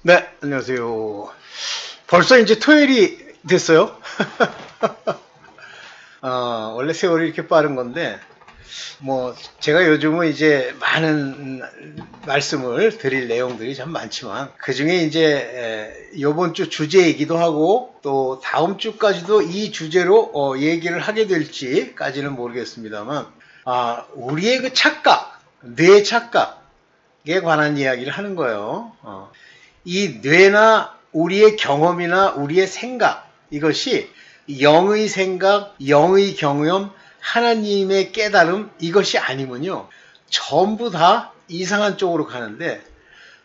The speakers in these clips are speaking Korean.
네, 안녕하세요. 벌써 이제 토요일이 됐어요. 원래 세월이 이렇게 빠른 건데, 제가 요즘은 이제 많은 말씀을 드릴 내용들이 참 많지만, 그 중에 이제, 요번 주 주제이기도 하고, 또 다음 주까지도 이 주제로 얘기를 하게 될지까지는 모르겠습니다만, 우리의 그 착각, 뇌 착각에 관한 이야기를 하는 거예요. 이 뇌나 우리의 경험이나 우리의 생각, 이것이 영의 생각, 영의 경험, 하나님의 깨달음, 이것이 아니면요, 전부 다 이상한 쪽으로 가는데,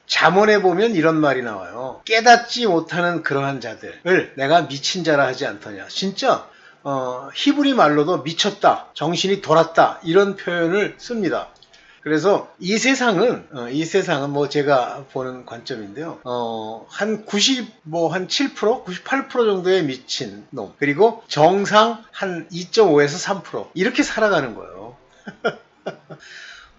잠언에 보면 이런 말이 나와요. 깨닫지 못하는 그러한 자들을 내가 미친 자라 하지 않더냐. 진짜 히브리 말로도 미쳤다, 정신이 돌았다, 이런 표현을 씁니다. 그래서 이 세상은 제가 보는 관점인데요. 한 7%, 98% 정도의 미친 놈, 그리고 정상 한 2.5에서 3% 이렇게 살아가는 거예요.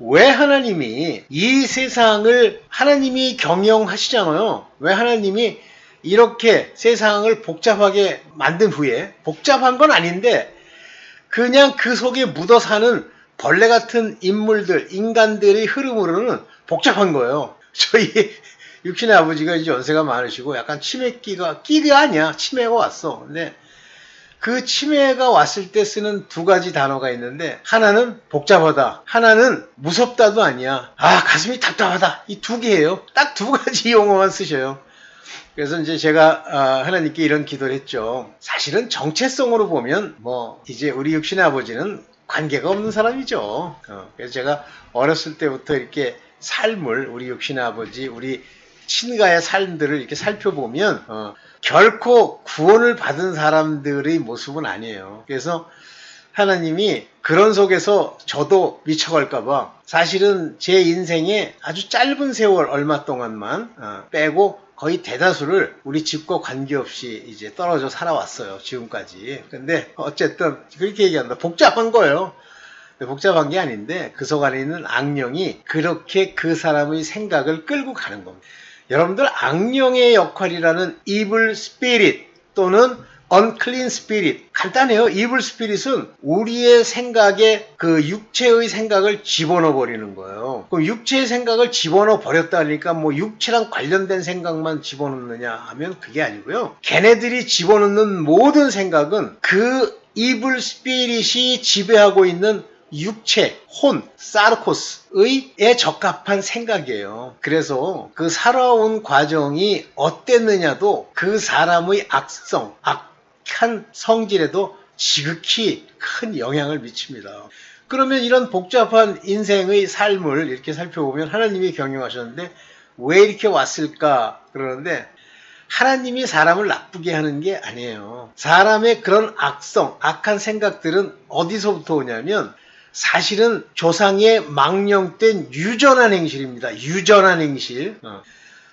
왜 하나님이 이 세상을 하나님이 경영하시잖아요. 왜 하나님이 이렇게 세상을 복잡하게 만든 후에, 복잡한 건 아닌데 그냥 그 속에 묻어 사는 벌레 같은 인물들, 인간들의 흐름으로는 복잡한 거예요. 저희 육신의 아버지가 이제 연세가 많으시고 약간 끼가 아니야. 치매가 왔어. 근데 그 치매가 왔을 때 쓰는 두 가지 단어가 있는데, 하나는 복잡하다, 하나는 무섭다도 아니야. 가슴이 답답하다. 이 두 개예요. 딱 두 가지 용어만 쓰셔요. 그래서 이제 제가 하나님께 이런 기도를 했죠. 사실은 정체성으로 보면 이제 우리 육신의 아버지는 관계가 없는 사람이죠. 그래서 제가 어렸을 때부터 이렇게 삶을, 우리 육신의 아버지, 우리 친가의 삶들을 이렇게 살펴보면 결코 구원을 받은 사람들의 모습은 아니에요. 그래서 하나님이 그런 속에서 저도 미쳐갈까봐 사실은 제 인생에 아주 짧은 세월 얼마 동안만 빼고 거의 대다수를 우리 집과 관계없이 이제 떨어져 살아왔어요. 지금까지. 근데 어쨌든 그렇게 얘기한다. 복잡한 거예요. 복잡한 게 아닌데 그 속 안에 있는 악령이 그렇게 그 사람의 생각을 끌고 가는 겁니다. 여러분들, 악령의 역할이라는 evil spirit 또는 unclean spirit, 간단해요. evil spirit은 우리의 생각에 그 육체의 생각을 집어넣어 버리는 거예요. 그럼 육체의 생각을 집어넣어 버렸다니까 육체랑 관련된 생각만 집어넣느냐 하면 그게 아니고요. 걔네들이 집어넣는 모든 생각은 그 evil spirit이 지배하고 있는 육체, 혼, 사르코스에 적합한 생각이에요. 그래서 그 살아온 과정이 어땠느냐도 그 사람의 악성, 악한 성질에도 지극히 큰 영향을 미칩니다. 그러면 이런 복잡한 인생의 삶을 이렇게 살펴보면 하나님이 경영하셨는데 왜 이렇게 왔을까 그러는데, 하나님이 사람을 나쁘게 하는 게 아니에요. 사람의 그런 악성, 악한 생각들은 어디서부터 오냐면 사실은 조상의 망령된 유전한 행실입니다. 유전한 행실.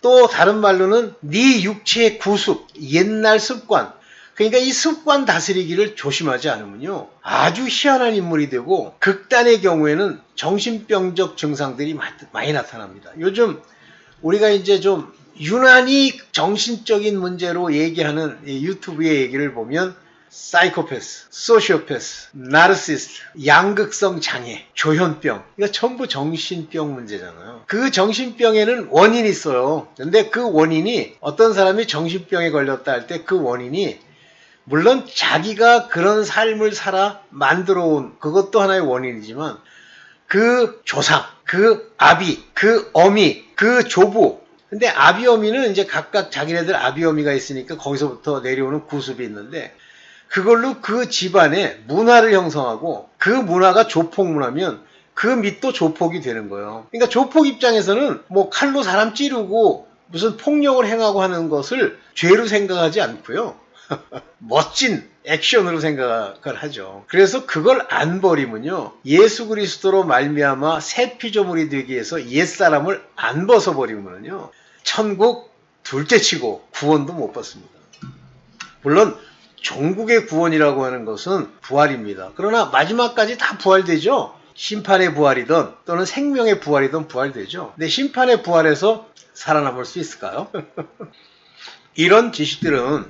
또 다른 말로는 네 육체의 구습, 옛날 습관. 그러니까 이 습관 다스리기를 조심하지 않으면요, 아주 희한한 인물이 되고 극단의 경우에는 정신병적 증상들이 많이 나타납니다. 요즘 우리가 이제 좀 유난히 정신적인 문제로 얘기하는 유튜브의 얘기를 보면 사이코패스, 소시오패스, 나르시스트, 양극성 장애, 조현병, 이거 전부 정신병 문제잖아요. 그 정신병에는 원인이 있어요. 근데 그 원인이, 어떤 사람이 정신병에 걸렸다 할 때 그 원인이 물론 자기가 그런 삶을 살아 만들어 온 그것도 하나의 원인이지만 그 조상, 그 아비, 그 어미, 그 조부, 근데 아비 어미는 이제 각각 자기네들 아비 어미가 있으니까 거기서부터 내려오는 구습이 있는데, 그걸로 그 집안의 문화를 형성하고 그 문화가 조폭 문화면 그 밑도 조폭이 되는 거예요. 그러니까 조폭 입장에서는 칼로 사람 찌르고 무슨 폭력을 행하고 하는 것을 죄로 생각하지 않고요. 멋진 액션으로 생각을 하죠. 그래서 그걸 안 버리면요, 예수 그리스도로 말미암아 새 피조물이 되기 위해서 옛사람을 안 벗어버리면요, 천국 둘째치고 구원도 못 받습니다. 물론 종국의 구원이라고 하는 것은 부활입니다. 그러나 마지막까지 다 부활되죠. 심판의 부활이든 또는 생명의 부활이든 부활되죠. 근데 심판의 부활에서 살아남을 수 있을까요? 이런 지식들은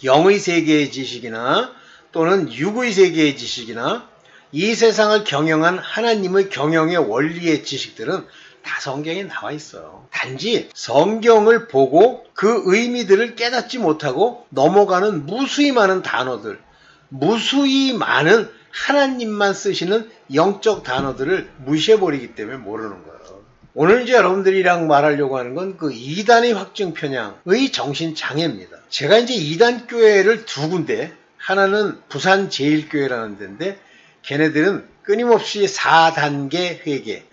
영의 세계의 지식이나 또는 육의 세계의 지식이나 이 세상을 경영한 하나님의 경영의 원리의 지식들은 다 성경에 나와 있어요. 단지 성경을 보고 그 의미들을 깨닫지 못하고 넘어가는 무수히 많은 단어들, 무수히 많은 하나님만 쓰시는 영적 단어들을 무시해버리기 때문에 모르는 거예요. 오늘 이제 여러분들이랑 말하려고 하는 건 그 이단의 확증 편향의 정신장애입니다. 제가 이제 이단 교회를 두 군데, 하나는 부산 제일교회라는 데인데 걔네들은 끊임없이 4단계 회개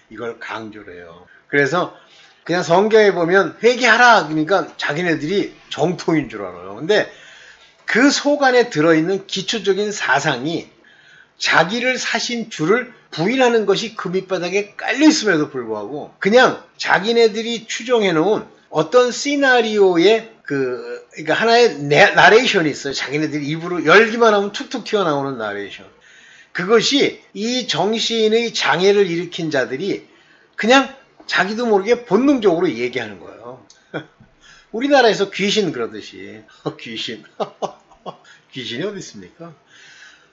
이걸 강조를 해요. 그래서 그냥 성경에 보면 회개하라 그러니까 자기네들이 정통인 줄 알아요. 근데 그 속 안에 들어있는 기초적인 사상이 자기를 사신 주를 부인하는 것이 그 밑바닥에 깔려있음에도 불구하고 그냥 자기네들이 추정해놓은 어떤 시나리오의 그러니까 하나의 나레이션이 있어요. 자기네들이 입으로 열기만 하면 툭툭 튀어나오는 나레이션. 그것이 이 정신의 장애를 일으킨 자들이 그냥 자기도 모르게 본능적으로 얘기하는 거예요. 우리나라에서 귀신 그러듯이 귀신 귀신이 어디 있습니까?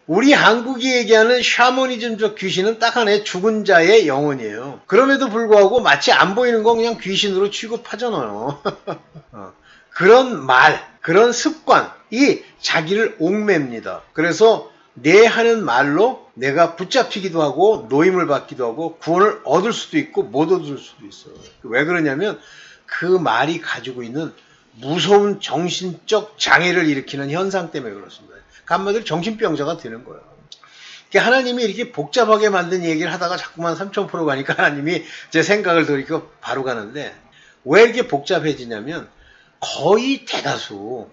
우리 한국이 얘기하는 샤머니즘적 귀신은 딱 하나의 죽은 자의 영혼이에요. 그럼에도 불구하고 마치 안 보이는 건 그냥 귀신으로 취급하잖아요. 그런 말, 그런 습관이 자기를 옥매입니다. 그래서 내 하는 말로 내가 붙잡히기도 하고 노임을 받기도 하고 구원을 얻을 수도 있고 못 얻을 수도 있어요. 왜 그러냐면 그 말이 가지고 있는 무서운 정신적 장애를 일으키는 현상 때문에 그렇습니다. 한마디로 정신병자가 되는 거예요. 하나님이 이렇게 복잡하게 만든 얘기를 하다가 자꾸만 3000% 가니까 하나님이 제 생각을 돌이켜 바로 가는데 왜 이렇게 복잡해지냐면 거의 대다수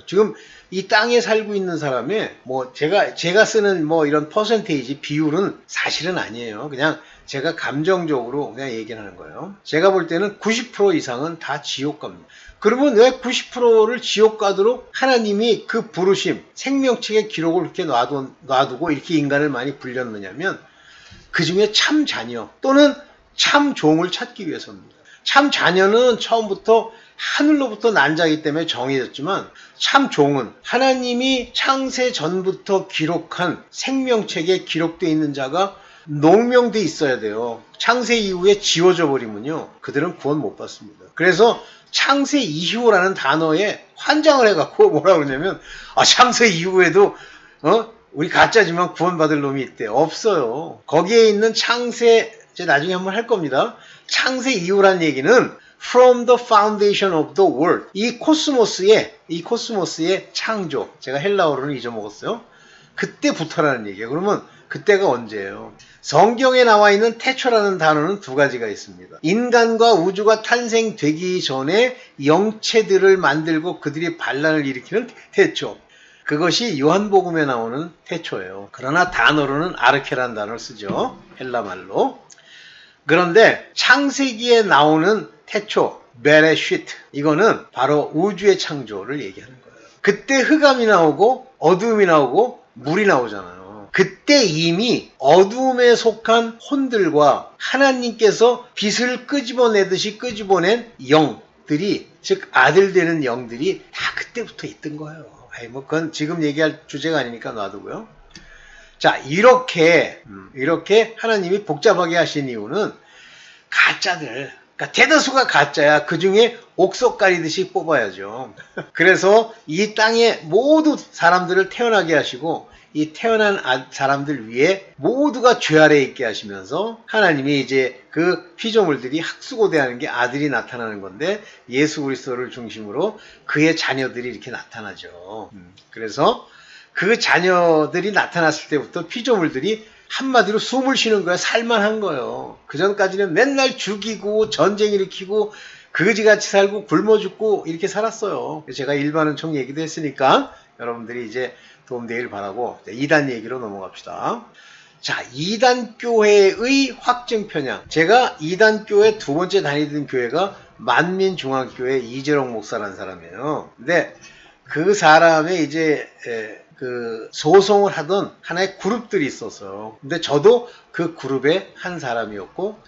지금 이 땅에 살고 있는 사람의 뭐 제가 쓰는 뭐 이런 퍼센테이지 비율은 사실은 아니에요. 그냥 제가 감정적으로 그냥 얘기를 하는 거예요. 제가 볼 때는 90% 이상은 다 지옥 갑니다. 그러면 왜 90%를 지옥 가도록 하나님이 그 부르심, 생명책의 기록을 이렇게 놔두고 이렇게 인간을 많이 불렸느냐면 그 중에 참 자녀 또는 참 종을 찾기 위해서입니다. 참 자녀는 처음부터 하늘로부터 난 자이기 때문에 정해졌지만 참 종은 하나님이 창세 전부터 기록한 생명책에 기록되어 있는 자가 농명돼 있어야 돼요. 창세 이후에 지워져 버리면요 그들은 구원 못 받습니다. 그래서 창세 이후라는 단어에 환장을 해갖고 뭐라 그러냐면 창세 이후에도 우리 가짜지만 구원받을 놈이 있대. 없어요. 거기에 있는 창세 제가 나중에 한번 할 겁니다. 창세 이후란 얘기는 from the foundation of the world 이 코스모스의 창조 제가 헬라어로는 잊어먹었어요. 그때부터라는 얘기예요. 그러면 그때가 언제예요? 성경에 나와 있는 태초라는 단어는 두 가지가 있습니다. 인간과 우주가 탄생되기 전에 영체들을 만들고 그들이 반란을 일으키는 태초. 그것이 요한복음에 나오는 태초예요. 그러나 단어로는 아르케라는 단어를 쓰죠. 헬라말로. 그런데 창세기에 나오는 태초, 베레시트 이거는 바로 우주의 창조를 얘기하는 거예요. 그때 흑암이 나오고 어두움이 나오고 물이 나오잖아요. 그때 이미 어두움에 속한 혼들과 하나님께서 빛을 끄집어내듯이 끄집어낸 영들이 즉 아들 되는 영들이 다 그때부터 있던 거예요. 그건 지금 얘기할 주제가 아니니까 놔두고요. 자, 이렇게 하나님이 복잡하게 하신 이유는 가짜들, 그러니까 대다수가 가짜야. 그 중에 옥석 가리듯이 뽑아야죠. 그래서 이 땅에 모두 사람들을 태어나게 하시고 이 태어난 사람들 위에 모두가 죄 아래에 있게 하시면서 하나님이 이제 그 피조물들이 학수고대하는 게 아들이 나타나는 건데 예수 그리스도를 중심으로 그의 자녀들이 이렇게 나타나죠. 그래서 그 자녀들이 나타났을 때부터 피조물들이 한마디로 숨을 쉬는 거야. 살만한 거예요. 그 전까지는 맨날 죽이고 전쟁 일으키고 거지같이 살고 굶어 죽고 이렇게 살았어요. 제가 일반은총 얘기도 했으니까 여러분들이 이제 도움되길 바라고 이단 얘기로 넘어갑시다. 자, 이단교회의 확증 편향. 제가 이단교회 두 번째 다니던 교회가 만민중앙교회 이재롱 목사라는 사람이에요. 근데 그 사람의 이제 그 소송을 하던 하나의 그룹들이 있었어요. 근데 저도 그 그룹의 한 사람이었고,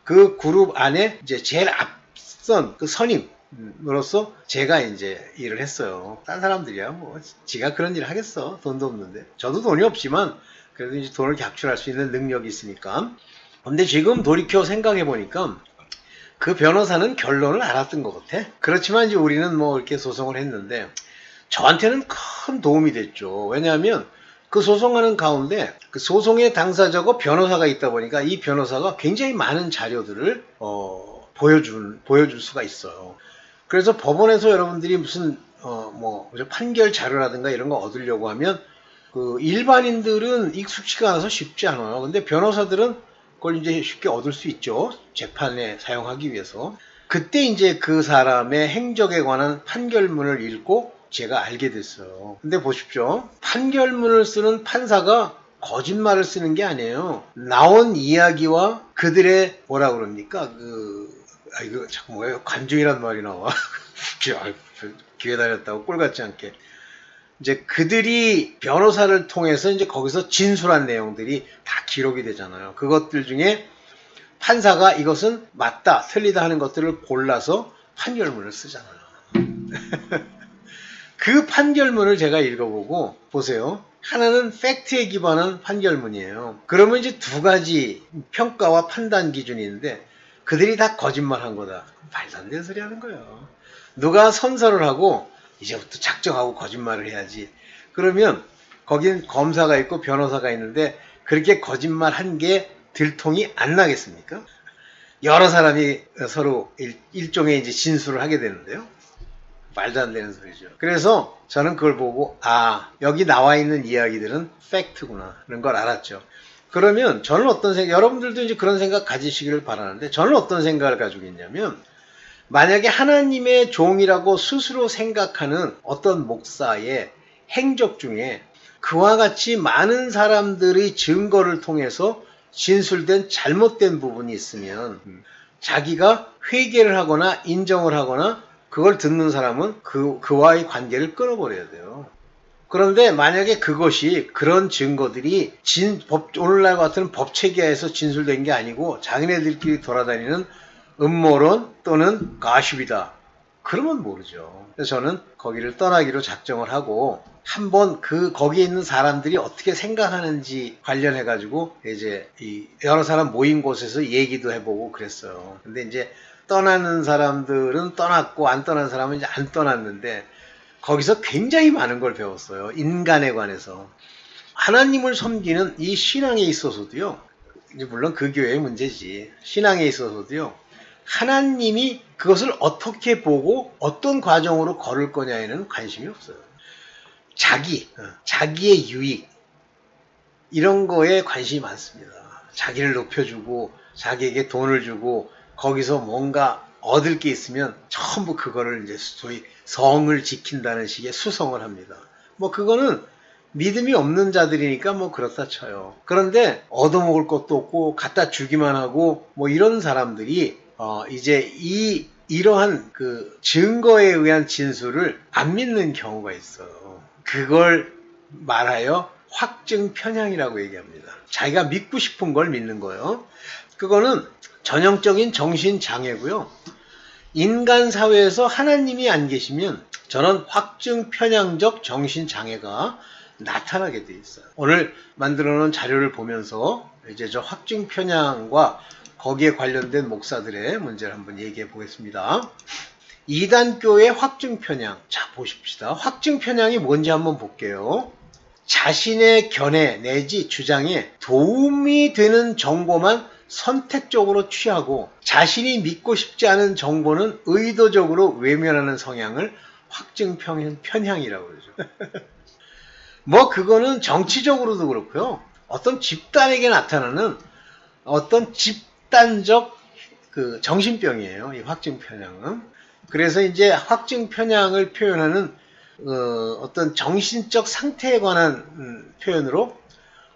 그 그룹 안에 이제 제일 앞선 그 선임으로서 제가 이제 일을 했어요. 딴 사람들이야 뭐 지가 그런 일을 하겠어. 돈도 없는데. 저도 돈이 없지만 그래도 이제 돈을 capture할 수 있는 능력이 있으니까. 근데 지금 돌이켜 생각해 보니까 그 변호사는 결론을 알았던 것 같아. 그렇지만 이제 우리는 뭐 이렇게 소송을 했는데 저한테는 큰 도움이 됐죠. 왜냐하면 그 소송하는 가운데 그 소송의 당사자고 변호사가 있다 보니까 이 변호사가 굉장히 많은 자료들을 보여줄 수가 있어요. 그래서 법원에서 여러분들이 무슨 뭐 판결 자료라든가 이런 거 얻으려고 하면 그 일반인들은 익숙치가 않아서 쉽지 않아요. 근데 변호사들은 그걸 이제 쉽게 얻을 수 있죠. 재판에 사용하기 위해서. 그때 이제 그 사람의 행적에 관한 판결문을 읽고 제가 알게 됐어요. 근데 보십시오. 판결문을 쓰는 판사가 거짓말을 쓰는 게 아니에요. 나온 이야기와 그들의 뭐라 그럽니까? 이거 자꾸 뭐예요? 관중이란 말이 나와. 기회 다녔다고 꼴 같지 않게. 이제 그들이 변호사를 통해서 이제 거기서 진술한 내용들이 다 기록이 되잖아요. 그것들 중에 판사가 이것은 맞다, 틀리다 하는 것들을 골라서 판결문을 쓰잖아요. 그 판결문을 제가 읽어보고 보세요. 하나는 팩트에 기반한 판결문이에요. 그러면 이제 두 가지 평가와 판단 기준이 있는데 그들이 다 거짓말한 거다. 말도 안 되는 소리 하는 거예요. 누가 선서를 하고 이제부터 작정하고 거짓말을 해야지. 그러면 거긴 검사가 있고 변호사가 있는데 그렇게 거짓말한 게 들통이 안 나겠습니까? 여러 사람이 서로 일종의 이제 진술을 하게 되는데요. 말도 안 되는 소리죠. 그래서 저는 그걸 보고 여기 나와 있는 이야기들은 팩트구나 하는 걸 알았죠. 그러면 저는 어떤 생각, 여러분들도 이제 그런 생각 가지시기를 바라는데 저는 어떤 생각을 가지고 있냐면 만약에 하나님의 종이라고 스스로 생각하는 어떤 목사의 행적 중에 그와 같이 많은 사람들의 증거를 통해서 진술된 잘못된 부분이 있으면 자기가 회개를 하거나 인정을 하거나 그걸 듣는 사람은 그와의 관계를 끊어버려야 돼요. 그런데 만약에 그것이 그런 증거들이 오늘날 같은 법체계에서 진술된 게 아니고 자기네들끼리 돌아다니는 음모론 또는 가십이다. 그러면 모르죠. 그래서 저는 거기를 떠나기로 작정을 하고 한번 거기에 있는 사람들이 어떻게 생각하는지 관련해 가지고 이제 여러 사람 모인 곳에서 얘기도 해보고 그랬어요. 근데 이제 떠나는 사람들은 떠났고 안 떠난 사람은 이제 안 떠났는데 거기서 굉장히 많은 걸 배웠어요. 인간에 관해서. 하나님을 섬기는 이 신앙에 있어서도요. 이제 물론 그 교회의 문제지. 신앙에 있어서도요. 하나님이 그것을 어떻게 보고 어떤 과정으로 걸을 거냐에는 관심이 없어요. 자기의 유익 이런 거에 관심이 많습니다. 자기를 높여주고 자기에게 돈을 주고 거기서 뭔가 얻을 게 있으면 전부 그거를 이제 소위 성을 지킨다는 식의 수성을 합니다. 뭐 그거는 믿음이 없는 자들이니까 뭐 그렇다 쳐요. 그런데 얻어먹을 것도 없고 갖다 주기만 하고 뭐 이런 사람들이 이제 이러한 그 증거에 의한 진술을 안 믿는 경우가 있어요. 그걸 말하여 확증 편향이라고 얘기합니다. 자기가 믿고 싶은 걸 믿는 거예요. 그거는 전형적인 정신장애고요. 인간 사회에서 하나님이 안 계시면 저는 확증 편향적 정신장애가 나타나게 돼 있어요. 오늘 만들어 놓은 자료를 보면서 이제 저 확증 편향과 거기에 관련된 목사들의 문제를 한번 얘기해 보겠습니다. 이단교의 확증 편향. 자, 보십시다. 확증 편향이 뭔지 한번 볼게요. 자신의 견해 내지 주장에 도움이 되는 정보만 선택적으로 취하고 자신이 믿고 싶지 않은 정보는 의도적으로 외면하는 성향을 확증 편향이라고 그러죠. 뭐 그거는 정치적으로도 그렇고요. 어떤 집단에게 나타나는 어떤 집단적 그 정신병이에요. 이 확증 편향은. 그래서 이제 확증 편향을 표현하는 어떤 정신적 상태에 관한 표현으로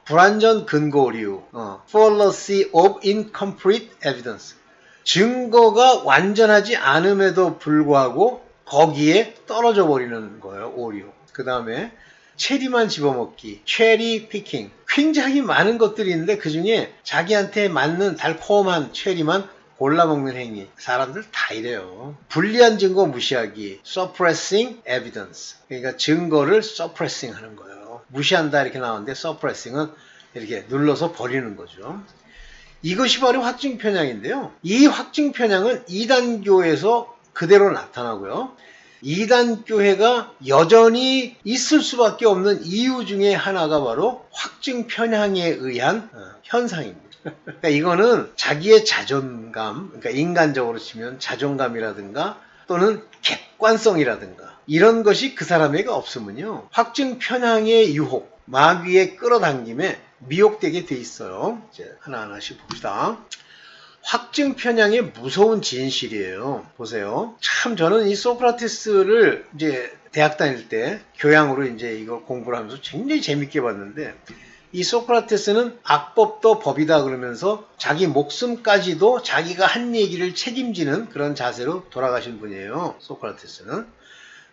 불완전 근거 오류, fallacy of incomplete evidence. 증거가 완전하지 않음에도 불구하고 거기에 떨어져 버리는 거예요, 오류. 그 다음에 체리만 집어먹기, 체리 피킹. 굉장히 많은 것들이 있는데 그 중에 자기한테 맞는 달콤한 체리만 골라먹는 행위. 사람들 다 이래요. 불리한 증거 무시하기, suppressing evidence. 그러니까 증거를 suppressing 하는 거예요. 무시한다 이렇게 나오는데 suppressing은 이렇게 눌러서 버리는 거죠. 이것이 바로 확증 편향인데요. 이 확증 편향은 이단교에서 그대로 나타나고요. 이단교회가 여전히 있을 수밖에 없는 이유 중에 하나가 바로 확증 편향에 의한 현상입니다. 그러니까 이거는 자기의 자존감, 그러니까 인간적으로 치면 자존감이라든가 또는 객관성이라든가 이런 것이 그 사람에게 없으면요. 확증 편향의 유혹, 마귀의 끌어당김에 미혹되게 돼 있어요. 이제 하나하나씩 봅시다. 확증 편향의 무서운 진실이에요. 보세요. 참 저는 이 소크라테스를 이제 대학 다닐 때 교양으로 이제 이걸 공부를 하면서 굉장히 재밌게 봤는데 이 소크라테스는 악법도 법이다 그러면서 자기 목숨까지도 자기가 한 얘기를 책임지는 그런 자세로 돌아가신 분이에요. 소크라테스는.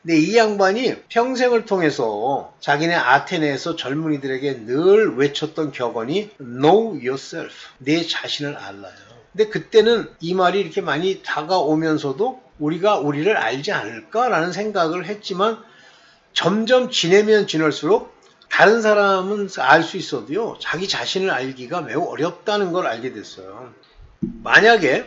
근데 이 양반이 평생을 통해서 자기네 아테네에서 젊은이들에게 늘 외쳤던 격언이 Know yourself. 내 자신을 알라요. 근데 그때는 이 말이 이렇게 많이 다가오면서도 우리가 우리를 알지 않을까라는 생각을 했지만 점점 지내면 지날수록 다른 사람은 알 수 있어도요. 자기 자신을 알기가 매우 어렵다는 걸 알게 됐어요. 만약에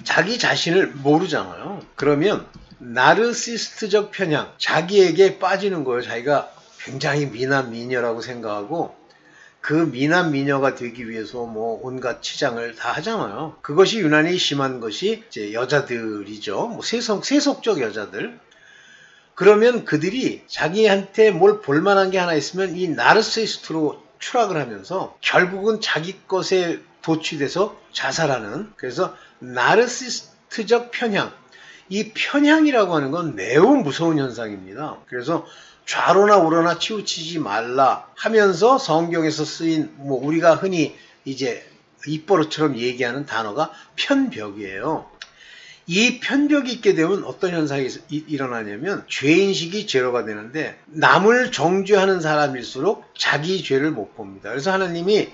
자기 자신을 모르잖아요. 그러면 나르시스트적 편향, 자기에게 빠지는 거예요. 자기가 굉장히 미남 미녀라고 생각하고 그 미남 미녀가 되기 위해서 뭐 온갖 치장을 다 하잖아요. 그것이 유난히 심한 것이 이제 여자들이죠. 뭐 세속적 여자들. 그러면 그들이 자기한테 뭘 볼만한 게 하나 있으면 이 나르시스트로 추락을 하면서 결국은 자기 것에 도취돼서 자살하는, 그래서 나르시스트적 편향, 이 편향이라고 하는 건 매우 무서운 현상입니다. 그래서 좌로나 우로나 치우치지 말라 하면서 성경에서 쓰인 뭐 우리가 흔히 이제 입버릇처럼 얘기하는 단어가 편벽이에요. 이 편벽이 있게 되면 어떤 현상이 일어나냐면 죄인식이 제로가 되는데 남을 정죄하는 사람일수록 자기 죄를 못 봅니다. 그래서 하나님이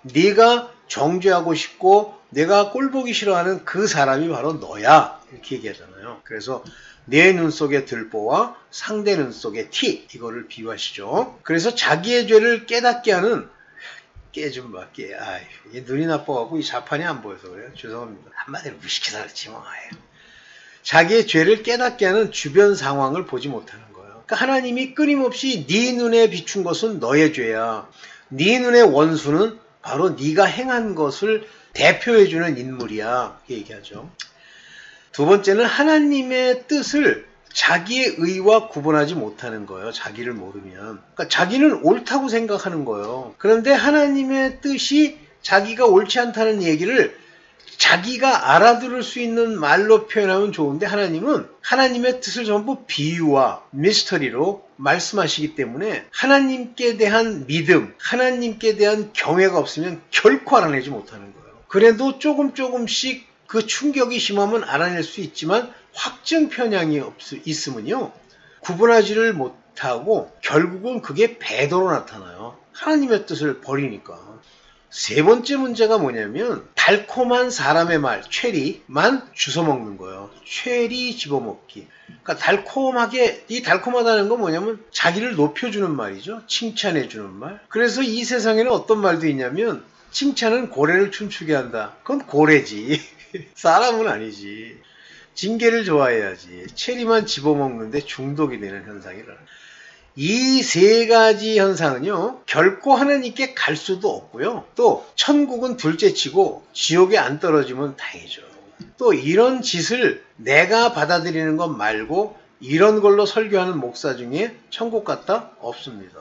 네가 정죄하고 싶고 내가 꼴보기 싫어하는 그 사람이 바로 너야 이렇게 얘기하잖아요. 그래서 내 눈 속에 들보와 상대 눈 속에 티, 이거를 비유하시죠. 그래서 자기의 죄를 깨닫게 하는 깨 좀 봐, 깨. 아이, 이게 눈이 나빠갖고 이 자판이 안 보여서 그래요. 죄송합니다. 한마디로 무식해서 그렇지 뭐. 자기의 죄를 깨닫게 하는 주변 상황을 보지 못하는 거예요. 그러니까 하나님이 끊임없이 네 눈에 비춘 것은 너의 죄야. 네 눈의 원수는 바로 네가 행한 것을 대표해주는 인물이야. 이렇게 얘기하죠. 두 번째는 하나님의 뜻을 자기의 의와 구분하지 못하는 거예요. 자기를 모르면. 그러니까 자기는 옳다고 생각하는 거예요. 그런데 하나님의 뜻이 자기가 옳지 않다는 얘기를 자기가 알아들을 수 있는 말로 표현하면 좋은데 하나님은 하나님의 뜻을 전부 비유와 미스터리로 말씀하시기 때문에 하나님께 대한 믿음, 하나님께 대한 경외가 없으면 결코 알아내지 못하는 거예요. 그래도 조금씩 그 충격이 심하면 알아낼 수 있지만 확증 편향이 있으면요. 구분하지를 못하고 결국은 그게 배도로 나타나요. 하나님의 뜻을 버리니까. 세 번째 문제가 뭐냐면 달콤한 사람의 말, 체리만 주워 먹는 거예요. 체리 집어먹기. 그러니까 달콤하게, 이 달콤하다는 건 뭐냐면 자기를 높여주는 말이죠. 칭찬해주는 말. 그래서 이 세상에는 어떤 말도 있냐면 칭찬은 고래를 춤추게 한다. 그건 고래지. 사람은 아니지. 징계를 좋아해야지. 체리만 집어먹는데 중독이 되는 현상이라. 이 세 가지 현상은요, 결코 하나님께 갈 수도 없고요. 또 천국은 둘째치고 지옥에 안 떨어지면 다행이죠. 또 이런 짓을 내가 받아들이는 것 말고 이런 걸로 설교하는 목사 중에 천국 갔다 없습니다.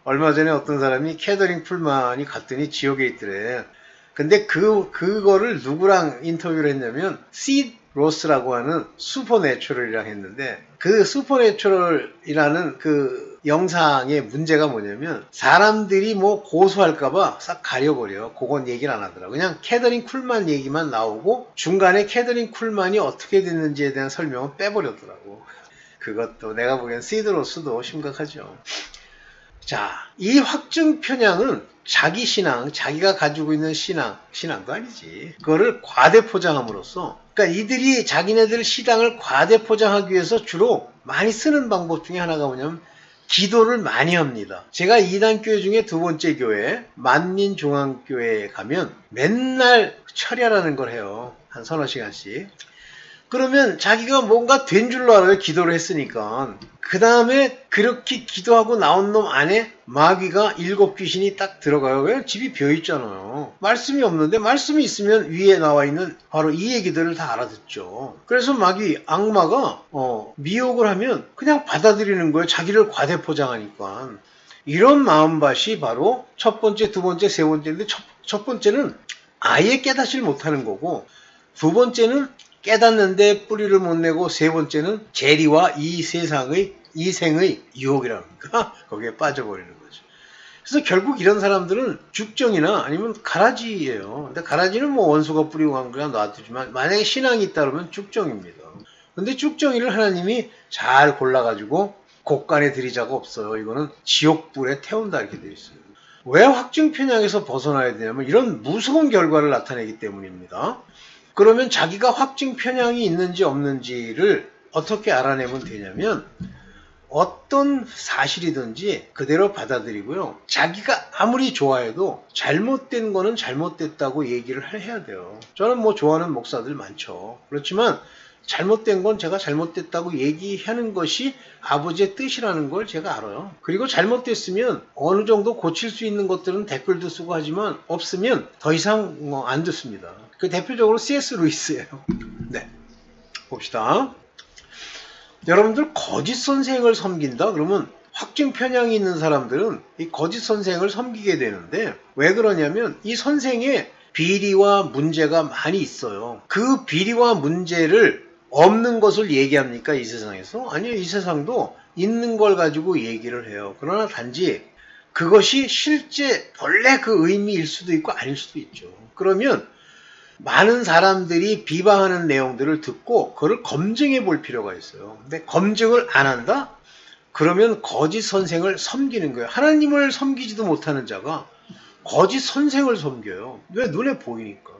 얼마 전에 어떤 사람이 캐더링 풀만이 갔더니 지옥에 있더래. 근데 그거를 누구랑 인터뷰를 했냐면 시 로스라고 하는 슈퍼내추럴이랑 했는데 그 슈퍼내추럴이라는 그 영상의 문제가 뭐냐면 사람들이 뭐 고소할까봐 싹 가려버려. 그건 얘기를 안 하더라고. 그냥 캐더린 쿨만 얘기만 나오고 중간에 캐더린 쿨만이 어떻게 됐는지에 대한 설명은 빼버렸더라고. 그것도 내가 보기엔 시드 로스도 심각하죠. 자, 이 확증 편향은 자기 신앙, 자기가 가지고 있는 신앙도 아니지. 그거를 과대 포장함으로써, 그러니까 이들이 자기네들 신앙을 과대 포장하기 위해서 주로 많이 쓰는 방법 중에 하나가 뭐냐면 기도를 많이 합니다. 제가 이단교회 중에 두 번째 교회, 만민중앙교회에 가면 맨날 철야라는 걸 해요. 한 서너 시간씩. 그러면 자기가 뭔가 된 줄로 알아요. 기도를 했으니까. 그 다음에 그렇게 기도하고 나온 놈 안에 마귀가 7 귀신이 딱 들어가요. 왜? 집이 비어있잖아요. 말씀이 없는데 말씀이 있으면 위에 나와 있는 바로 이 얘기들을 다 알아듣죠. 그래서 악마가 미혹을 하면 그냥 받아들이는 거예요. 자기를 과대 포장하니까. 이런 마음밭이 바로 첫 번째, 두 번째, 세 번째인데 첫 번째는 아예 깨닫질 못하는 거고, 두 번째는 깨닫는데 뿌리를 못 내고, 세 번째는 재리와 이 생의 유혹이라니까 거기에 빠져버리는 거죠. 그래서 결국 이런 사람들은 죽정이나 아니면 가라지예요. 근데 가라지는 뭐 원수가 뿌리고 간 거야 놔두지만, 만약에 신앙이 있다 그러면 죽정입니다. 근데 죽정이를 하나님이 잘 골라가지고 곡간에 들이자가 없어요. 이거는 지옥불에 태운다 이렇게 되어 있어요. 왜 확증 편향에서 벗어나야 되냐면 이런 무서운 결과를 나타내기 때문입니다. 그러면 자기가 확증 편향이 있는지 없는지를 어떻게 알아내면 되냐면, 어떤 사실이든지 그대로 받아들이고요. 자기가 아무리 좋아해도 잘못된 거는 잘못됐다고 얘기를 해야 돼요. 저는 뭐 좋아하는 목사들 많죠. 그렇지만 잘못된 건 제가 잘못됐다고 얘기하는 것이 아버지의 뜻이라는 걸 제가 알아요. 그리고 잘못됐으면 어느 정도 고칠 수 있는 것들은 댓글도 쓰고 하지만, 없으면 더 이상 안 듣습니다. 그 대표적으로 C.S. 루이스예요. 네, 봅시다. 여러분들 거짓 선생을 섬긴다? 그러면 확증 편향이 있는 사람들은 이 거짓 선생을 섬기게 되는데, 왜 그러냐면 이 선생의 비리와 문제가 많이 있어요. 그 비리와 문제를 없는 것을 얘기합니까? 이 세상에서? 아니요. 이 세상도 있는 걸 가지고 얘기를 해요. 그러나 단지 그것이 실제 원래 그 의미일 수도 있고 아닐 수도 있죠. 그러면 많은 사람들이 비방하는 내용들을 듣고 그걸 검증해 볼 필요가 있어요. 근데 검증을 안 한다? 그러면 거짓 선생을 섬기는 거예요. 하나님을 섬기지도 못하는 자가 거짓 선생을 섬겨요. 왜? 눈에 보이니까.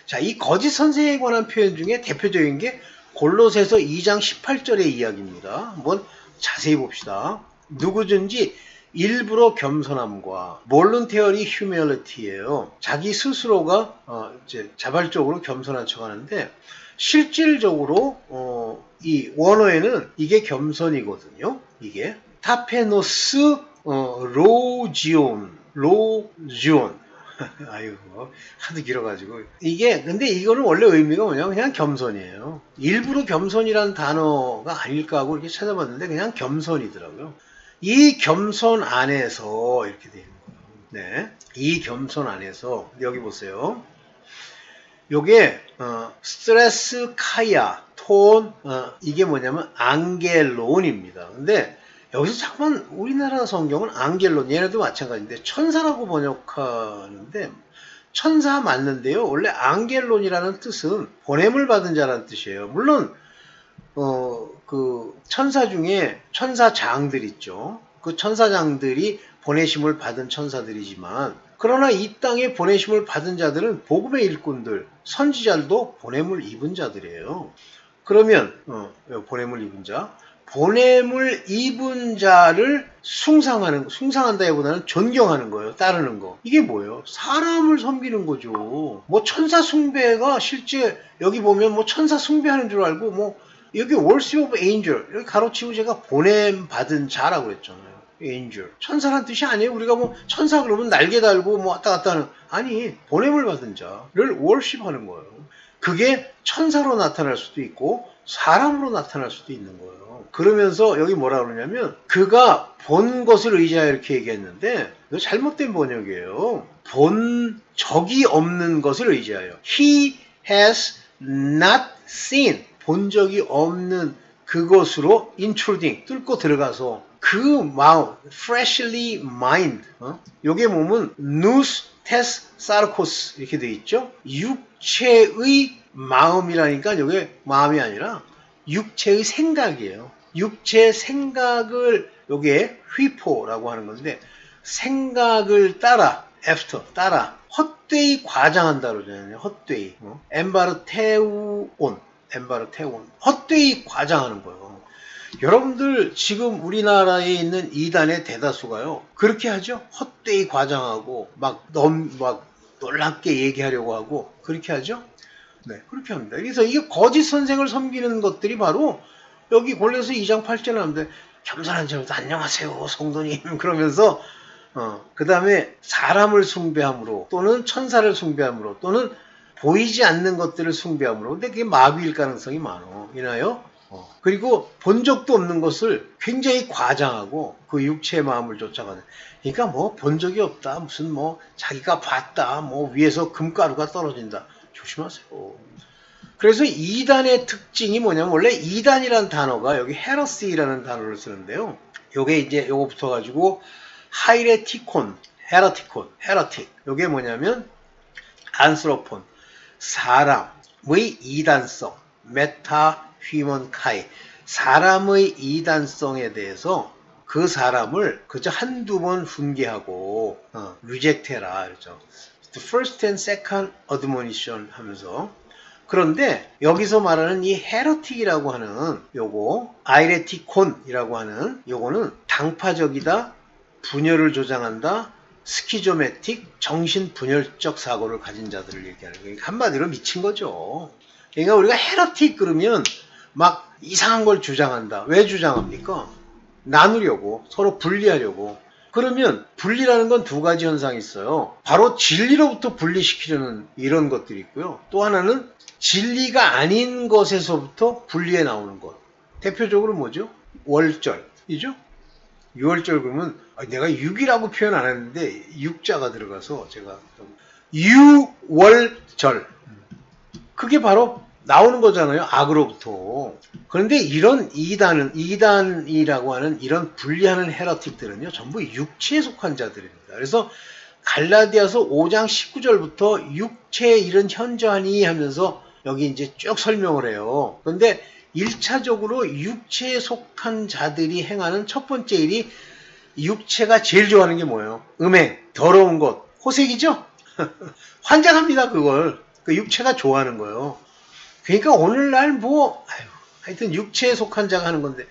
자, 이 거짓 선생에 관한 표현 중에 대표적인 게 골로새서 2장 18절의 이야기입니다. 한번 자세히 봅시다. 누구든지 일부러 겸손함과 voluntarily humility예요. 자기 스스로가 이제 자발적으로 겸손한 척하는데, 실질적으로 이 원어에는 이게 겸손이거든요. 이게 타페노스 로지온 아이고, 하도 길어가지고. 근데 이거는 원래 의미가 뭐냐면 그냥 겸손이에요. 일부러 겸손이라는 단어가 아닐까 하고 이렇게 찾아봤는데 그냥 겸손이더라고요. 이 겸손 안에서 이렇게 되어 있는 거예요. 네. 이 겸손 안에서, 여기 보세요. 요게, 스트레스 카이아, 톤, 이게 뭐냐면 앙겔론입니다. 근데 여기서 잠깐만, 우리나라 성경은 앙겔론, 얘네도 마찬가지인데 천사라고 번역하는데, 천사 맞는데요. 원래 앙겔론이라는 뜻은 보냄을 받은 자라는 뜻이에요. 물론 그 천사 중에 천사장들 있죠. 그 천사장들이 보내심을 받은 천사들이지만, 그러나 이 땅에 보내심을 받은 자들은 복음의 일꾼들, 선지자들도 보냄을 입은 자들이에요. 그러면 보냄을 입은 자, 보냄을 입은 자를 숭상한다기보다는 존경하는 거예요. 따르는 거. 이게 뭐예요? 사람을 섬기는 거죠. 뭐 천사 숭배가 실제 여기 보면 뭐 천사 숭배하는 줄 알고, 뭐 여기 worship of angel 여기 가로치고 제가 보냄 받은 자라고 했잖아요. angel. 천사란 뜻이 아니에요. 우리가 뭐 천사 그러면 날개 달고 뭐 왔다 갔다 하는, 아니, 보냄을 받은 자를 worship하는 거예요. 그게 천사로 나타날 수도 있고 사람으로 나타날 수도 있는 거예요. 그러면서 여기 뭐라 그러냐면, 그가 본 것을 의지하여 이렇게 얘기했는데, 이거 잘못된 번역이에요. 본 적이 없는 것을 의지하여. He has not seen. 본 적이 없는 그것으로 intruding, 뚫고 들어가서 그 마음, freshly mind, 요게 보면 nous tes sarkos 이렇게 돼 있죠. 육체의 마음이라니까 이게 마음이 아니라 육체의 생각이에요. 육체의 생각을 요게 휘포라고 하는 건데, 생각을 따라, after, 따라, 헛되이 과장한다 그러잖아요. 헛되이. 엠바르테우온, 헛되이 과장하는 거예요. 여러분들 지금 우리나라에 있는 이단의 대다수가요, 그렇게 하죠. 헛되이 과장하고 막 놀랍게 얘기하려고 하고 그렇게 하죠. 네, 그렇게 합니다. 그래서 이게 거짓 선생을 섬기는 것들이 바로 여기 골로새 2장 8절에 나오는데, 겸손한 자부터 안녕하세요 성도님 그러면서 그 다음에 사람을 숭배함으로 또는 천사를 숭배함으로 또는 보이지 않는 것들을 숭배함으로. 근데 그게 마귀일 가능성이 많어. 이나요? 그리고 본 적도 없는 것을 굉장히 과장하고 그 육체의 마음을 쫓아가는. 그러니까 뭐 본 적이 없다, 무슨 뭐 자기가 봤다, 뭐 위에서 금가루가 떨어진다. 조심하세요. 그래서 이단의 특징이 뭐냐면, 원래 이단이라는 단어가 여기 헤러시라는 단어를 쓰는데요. 요게 이제 요거 붙어가지고 하이레티콘, 헤러틱. 요게 뭐냐면 안스로폰, 사람의 이단성, 메타 휴먼 카이, 사람의 이단성에 대해서 그 사람을 그저 한두 번 훈계하고 리젝트해라 그렇죠. The first and second admonition 하면서. 그런데 여기서 말하는 이 헤러틱이라고 하는 요거, 아이레티콘이라고 하는 요거는 당파적이다, 분열을 조장한다, 스키조매틱, 정신분열적 사고를 가진 자들을 얘기하는 거예요. 한마디로 미친 거죠. 그러니까 우리가 헤러틱 그러면 막 이상한 걸 주장한다. 왜 주장합니까? 나누려고, 서로 분리하려고. 그러면 분리라는 건 두 가지 현상이 있어요. 바로 진리로부터 분리시키려는 이런 것들이 있고요. 또 하나는 진리가 아닌 것에서부터 분리해 나오는 것. 대표적으로 뭐죠? 월절이죠? 6월절 그러면 내가 6이라고 표현 안 했는데 6자가 들어가서 제가 유월절, 그게 바로 나오는 거잖아요. 악으로부터. 그런데 이런 이단이라고 하는 이런 분리하는 헤러틱들은요, 전부 육체에 속한 자들입니다. 그래서 갈라디아서 5장 19절부터 육체의 이런 현저하니 하면서 여기 이제 쭉 설명을 해요. 그런데 1차적으로 육체에 속한 자들이 행하는 첫 번째 일이, 육체가 제일 좋아하는 게 뭐예요? 음행, 더러운 것, 호색이죠? 환장합니다, 그걸. 그 육체가 좋아하는 거예요. 그러니까 오늘날 하여튼 육체에 속한 자가 하는 건데,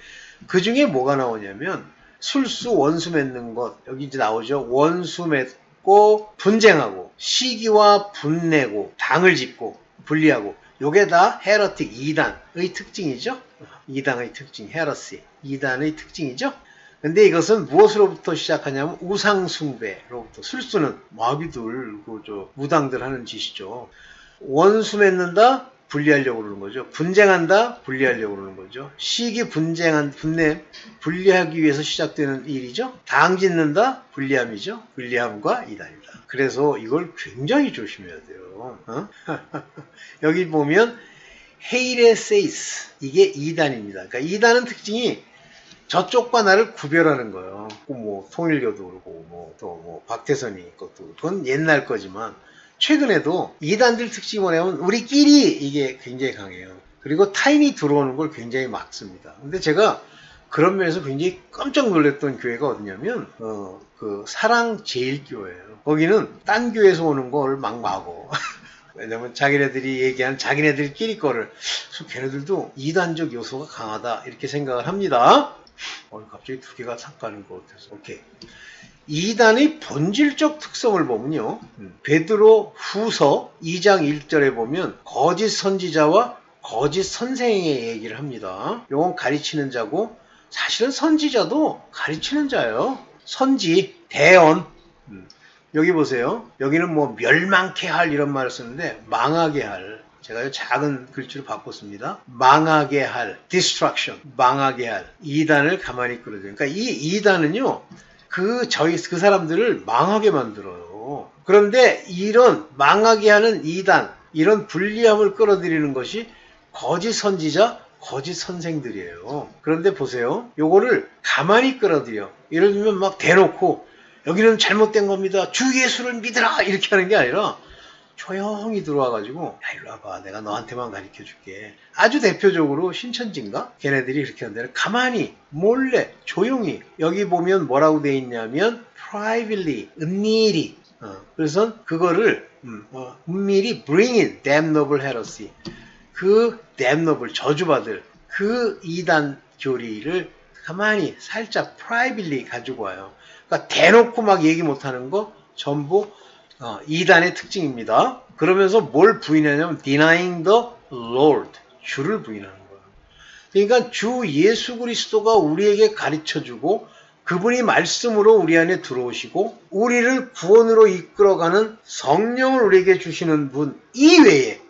그 중에 뭐가 나오냐면, 술수, 원수 맺는 것, 여기 이제 나오죠. 원수 맺고, 분쟁하고, 시기와 분내고, 당을 짓고, 분리하고, 요게 다 헤러틱, 이단의 특징이죠. 이단의 특징, 헤러시, 이단의 특징이죠. 근데 이것은 무엇으로부터 시작하냐면 우상숭배로부터. 술수는 마귀들, 무당들 하는 짓이죠. 원수 맺는다, 분리하려고 그러는 거죠. 분쟁한다, 분리하려고 그러는 거죠. 시기, 분내, 분리하기 위해서 시작되는 일이죠. 당 짓는다, 분리함이죠. 분리함과 이단입니다. 그래서 이걸 굉장히 조심해야 돼요. 여기 보면 헤이레세이스, 이게 이단입니다. 그러니까 이단은 특징이 저쪽과 나를 구별하는 거예요. 뭐 통일교도 그러고 또 박태선이 것도, 그건 옛날 거지만 최근에도 이단들 특징이 뭐냐면 우리끼리 이게 굉장히 강해요. 그리고 타인이 들어오는 걸 굉장히 막습니다. 근데 제가 그런 면에서 굉장히 깜짝 놀랐던 교회가 어디냐면 그 사랑제일교회예요. 거기는 딴 교회에서 오는 걸 막 막어. 왜냐면 자기네들이 얘기한 자기네들끼리 거를. 그래서 걔네들도 이단적 요소가 강하다 이렇게 생각을 합니다. 갑자기 두 개가 삭 가는 것 같아서. 오케이. 이단의 본질적 특성을 보면요, 베드로 후서 2장 1절에 보면 거짓 선지자와 거짓 선생의 얘기를 합니다. 이건 가르치는 자고, 사실은 선지자도 가르치는 자예요. 선지, 대언. 여기 보세요. 여기는 뭐 멸망케 할 이런 말을 쓰는데 망하게 할. 제가 작은 글씨로 바꿨습니다. 망하게 할, destruction, 망하게 할. 이단을 가만히 끌어들여요. 그러니까 이 이단은요, 그 사람들을 망하게 만들어요. 그런데 이런 망하게 하는 이단, 이런 불리함을 끌어들이는 것이 거짓 선지자, 거짓 선생들이에요. 그런데 보세요. 요거를 가만히 끌어들여. 예를 들면 막 대놓고 여기는 잘못된 겁니다, 주 예수를 믿으라, 이렇게 하는 게 아니라 조용히 들어와가지고 야 일로 와봐 내가 너한테만 가르쳐줄게. 아주 대표적으로 신천지인가? 걔네들이 이렇게 한다면 가만히 몰래 조용히 여기 보면 뭐라고 돼 있냐면 privately 은밀히 그래서 그거를 은밀히 bring in damnable heresy 그 damnable 저주받을 그 이단 교리를 가만히 살짝 privately 가지고 와요. 그러니까 대놓고 막 얘기 못하는 거 전부 이단의 특징입니다. 그러면서 뭘 부인하냐면 denying the Lord 주를 부인하는 거예요. 그러니까 주 예수 그리스도가 우리에게 가르쳐주고 그분이 말씀으로 우리 안에 들어오시고 우리를 구원으로 이끌어가는 성령을 우리에게 주시는 분 이외에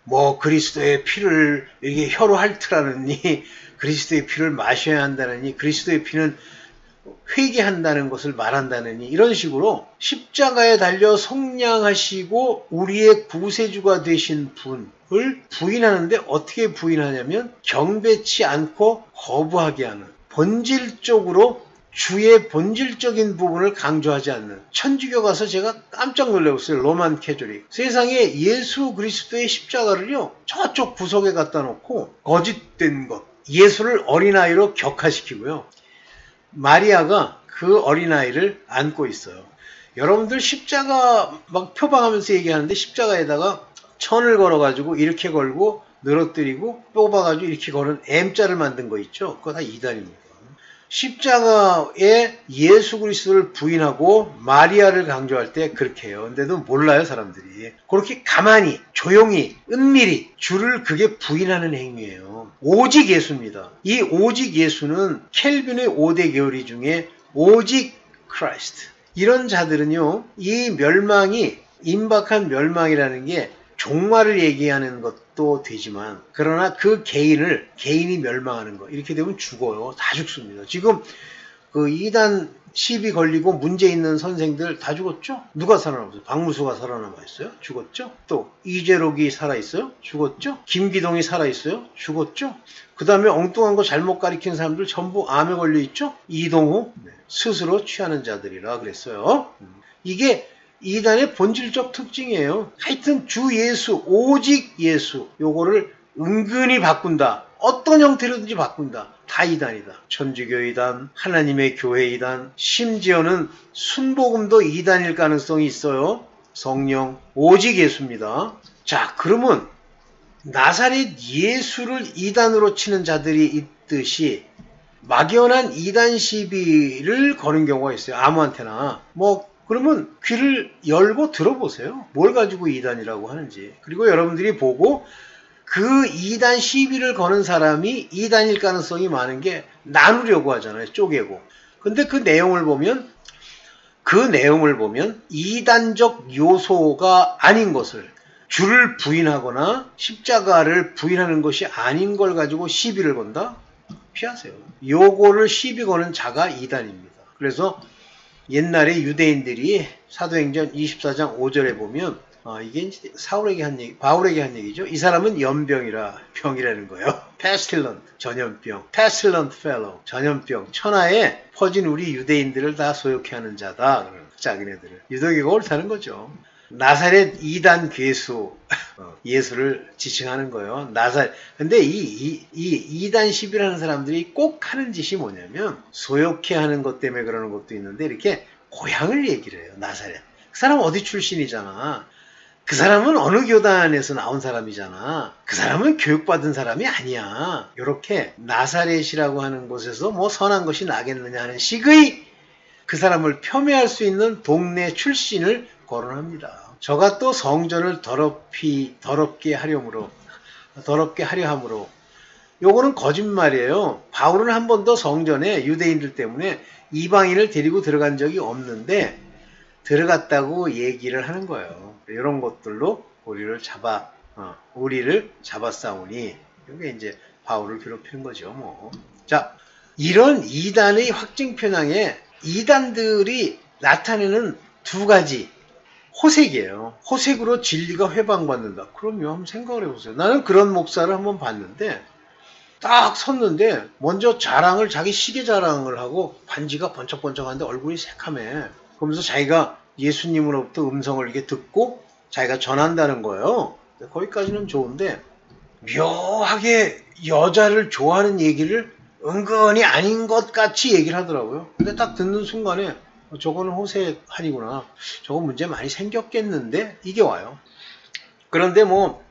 뭐 그리스도의 피를 이게 혀로 핥으라느니 그리스도의 피를 마셔야 한다느니 그리스도의 피는 회개한다는 것을 말한다느니 이런 식으로 십자가에 달려 속량하시고 우리의 구세주가 되신 분을 부인하는데 어떻게 부인하냐면 경배치 않고 거부하게 하는 본질적으로 주의 본질적인 부분을 강조하지 않는 천주교 가서 제가 깜짝 놀랐어요. 로만 캐톨릭 세상에 예수 그리스도의 십자가를요 저쪽 구석에 갖다 놓고 거짓된 것 예수를 어린아이로 격화시키고요 마리아가 그 어린아이를 안고 있어요. 여러분들 십자가 막 표방하면서 얘기하는데 십자가에다가 천을 걸어가지고 이렇게 걸고 늘어뜨리고 뽑아가지고 이렇게 거는 M자를 만든 거 있죠. 그거 다 이단입니다. 십자가에 예수 그리스도를 부인하고 마리아를 강조할 때 그렇게 해요. 근데도 몰라요 사람들이. 그렇게 가만히 조용히 은밀히 주를 그게 부인하는 행위예요. 오직 예수입니다. 이 오직 예수는 켈빈의 5대 교리 중에 오직 크라이스트 이런 자들은요 이 멸망이 임박한 멸망이라는 게 종말을 얘기하는 것도 되지만 그러나 그 개인이 멸망하는 거 이렇게 되면 죽어요. 다 죽습니다. 지금 그 이단 시비 걸리고 문제 있는 선생들 다 죽었죠? 누가 살아남았어요? 박무수가 살아남아 있어요? 죽었죠? 또 이재록이 살아있어요? 죽었죠? 김기동이 살아있어요? 죽었죠? 그 다음에 엉뚱한 거 잘못 가리킨 사람들 전부 암에 걸려있죠? 이동호 스스로 취하는 자들이라 그랬어요. 이게 이단의 본질적 특징이에요. 하여튼 주 예수, 오직 예수 요거를 은근히 바꾼다. 어떤 형태로든지 바꾼다. 다 이단이다. 천주교 이단, 하나님의 교회 이단, 심지어는 순복음도 이단일 가능성이 있어요. 성령, 오직 예수입니다. 자, 그러면 나사렛 예수를 이단으로 치는 자들이 있듯이 막연한 이단 시비를 거는 경우가 있어요. 아무한테나. 그러면 귀를 열고 들어보세요. 뭘 가지고 이단이라고 하는지. 그리고 여러분들이 보고 그 이단 시비를 거는 사람이 이단일 가능성이 많은 게 나누려고 하잖아요. 쪼개고. 근데 그 내용을 보면 이단적 요소가 아닌 것을 주를 부인하거나 십자가를 부인하는 것이 아닌 걸 가지고 시비를 건다? 피하세요. 요거를 시비 거는 자가 이단입니다. 그래서 옛날에 유대인들이 사도행전 24장 5절에 보면 이게 이제 바울에게 한 얘기죠. 이 사람은 연병이라 병이라는 거예요. pestilent 전염병, pestilent fellow 전염병, 천하에 퍼진 우리 유대인들을 다 소욕해 하는 자다. 자기네들을 유대교가 옳다는 거죠. 나사렛 이단 괴수 예수를 지칭하는 거예요. 근데 이 이단 시비라는 사람들이 꼭 하는 짓이 뭐냐면 소욕해 하는 것 때문에 그러는 것도 있는데 이렇게 고향을 얘기를 해요. 나사렛. 그 사람 어디 출신이잖아. 그 사람은 어느 교단에서 나온 사람이잖아. 그 사람은 교육받은 사람이 아니야. 이렇게 나사렛이라고 하는 곳에서 뭐 선한 것이 나겠느냐 하는 식의 그 사람을 폄훼할 수 있는 동네 출신을 거론합니다. 저가 또 성전을 더럽게 하려 함으로 요거는 거짓말이에요. 바울은 한 번도 성전에 유대인들 때문에 이방인을 데리고 들어간 적이 없는데 들어갔다고 얘기를 하는 거예요. 이런 것들로 우리를 잡아싸우니 이게 이제 바울을 괴롭히는 거죠. 뭐. 자, 이런 이단의 확증 편향에 이단들이 나타내는 두 가지 호색이에요. 호색으로 진리가 회방받는다. 그럼요. 한번 생각을 해보세요. 나는 그런 목사를 한번 봤는데 딱 섰는데 먼저 자기 시계 자랑을 하고 반지가 번쩍번쩍하는데 얼굴이 새카매. 그러면서 자기가 예수님으로부터 음성을 이렇게 듣고 자기가 전한다는 거예요. 거기까지는 좋은데 묘하게 여자를 좋아하는 얘기를 은근히 아닌 것 같이 얘기를 하더라고요. 근데 딱 듣는 순간에 저거는 호색하니구나. 저거 문제 많이 생겼겠는데 이게 와요. 그런데 뭐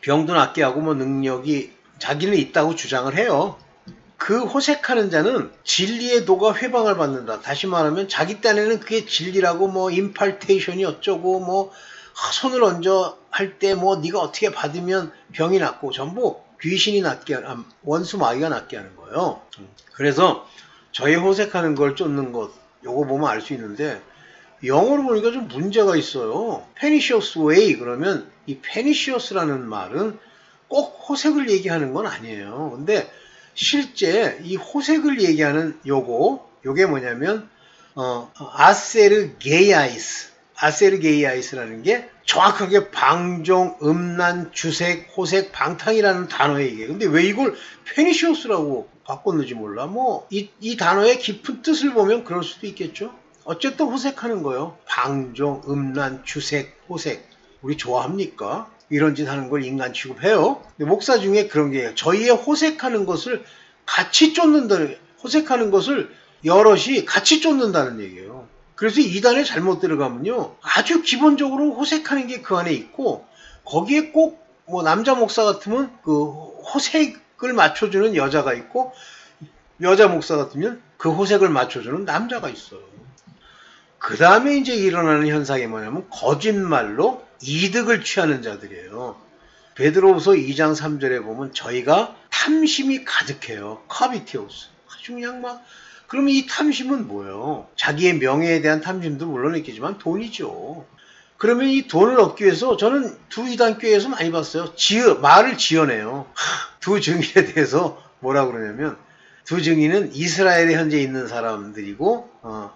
병도 낫게 하고 뭐 능력이 자기는 있다고 주장을 해요. 그 호색하는 자는 진리의 도가 회방을 받는다. 다시 말하면 자기 딴에는 그게 진리라고 뭐 임팔테이션이 어쩌고 뭐 손을 얹어 할 때 뭐 네가 어떻게 받으면 병이 낫고 전부 귀신이 낫게 원수 마귀가 낫게 하는 거예요. 그래서 저희 호색하는 걸 쫓는 것 요거 보면 알 수 있는데 영어로 보니까 좀 문제가 있어요. 페니시어스 웨이 그러면 이 페니시어스라는 말은 꼭 호색을 얘기하는 건 아니에요. 근데 실제 이 호색을 얘기하는 요게 뭐냐면 아세르게이아이스라는 게 정확하게 방종, 음란, 주색, 호색, 방탕이라는 단어에 얘기해요. 근데 왜 이걸 페니시어스라고 바꿨는지 몰라. 뭐 이 단어의 깊은 뜻을 보면 그럴 수도 있겠죠. 어쨌든 호색하는 거예요. 방종, 음란, 주색, 호색. 우리 좋아합니까? 이런 짓 하는 걸 인간 취급해요. 근데 목사 중에 그런 게 저희의 호색하는 것을 같이 쫓는다는, 호색하는 것을 여럿이 같이 쫓는다는 얘기예요. 그래서 이단에 잘못 들어가면요. 아주 기본적으로 호색하는 게 그 안에 있고 거기에 꼭 뭐 남자 목사 같으면 그 호색을 맞춰주는 여자가 있고 여자 목사 같으면 그 호색을 맞춰주는 남자가 있어요. 그 다음에 이제 일어나는 현상이 뭐냐면 거짓말로 이득을 취하는 자들이에요. 베드로후서 2장 3절에 보면 저희가 탐심이 가득해요. 카비티오스. 아주 그냥 막 그러면 이 탐심은 뭐예요? 자기의 명예에 대한 탐심도 물론 있겠지만 돈이죠. 그러면 이 돈을 얻기 위해서 저는 두 이단교회에서 많이 봤어요. 말을 지어내요. 두 증인에 대해서 뭐라 그러냐면 두 증인은 이스라엘에 현재 있는 사람들이고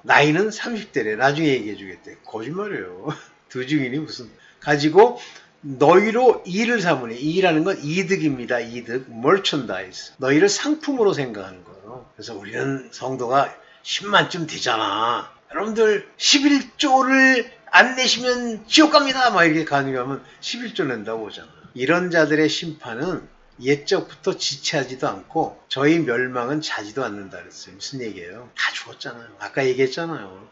나이는 30대래. 나중에 얘기해 주겠대. 거짓말이에요. 두 증인이 무슨 가지고 너희로 이를 삼으니 이라는 건 이득입니다. 이득. merchandise. 너희를 상품으로 생각하는 거예요. 그래서 우리는 성도가 10만쯤 되잖아. 여러분들 11조를 안 내시면 지옥 갑니다. 막 이렇게 가능하면 11조 낸다고 오잖아. 이런 자들의 심판은 옛적부터 지체하지도 않고 저희 멸망은 자지도 않는다 그랬어요. 무슨 얘기예요? 다 죽었잖아요. 아까 얘기했잖아요.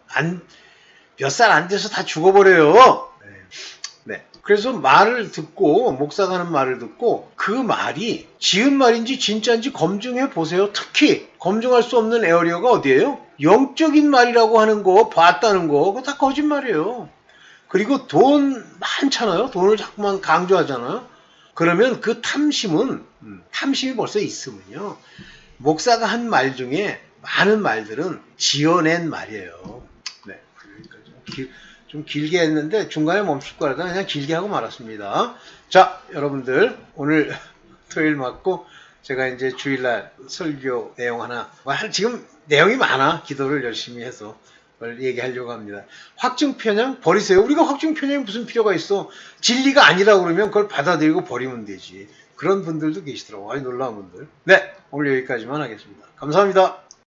몇 살 안 돼서 다 죽어버려요. 네. 그래서 말을 듣고 목사가 하는 말을 듣고 그 말이 지은 말인지 진짜인지 검증해 보세요. 특히 검증할 수 없는 에어리어가 어디예요? 영적인 말이라고 하는 거 봤다는 거 그거 다 거짓말이에요. 그리고 돈 많잖아요. 돈을 자꾸만 강조하잖아요. 그러면 그 탐심이 벌써 있으면요. 목사가 한 말 중에 많은 말들은 지어낸 말이에요. 네. 좀 길게 했는데 중간에 멈출 거라서 그냥 길게 하고 말았습니다. 자, 여러분들 오늘 토요일 맞고 제가 이제 주일날 설교 내용 하나 지금 내용이 많아. 기도를 열심히 해서 그걸 얘기하려고 합니다. 확증 편향 버리세요. 우리가 확증 편향이 무슨 필요가 있어. 진리가 아니라고 그러면 그걸 받아들이고 버리면 되지. 그런 분들도 계시더라고요. 아주 놀라운 분들. 네, 오늘 여기까지만 하겠습니다. 감사합니다.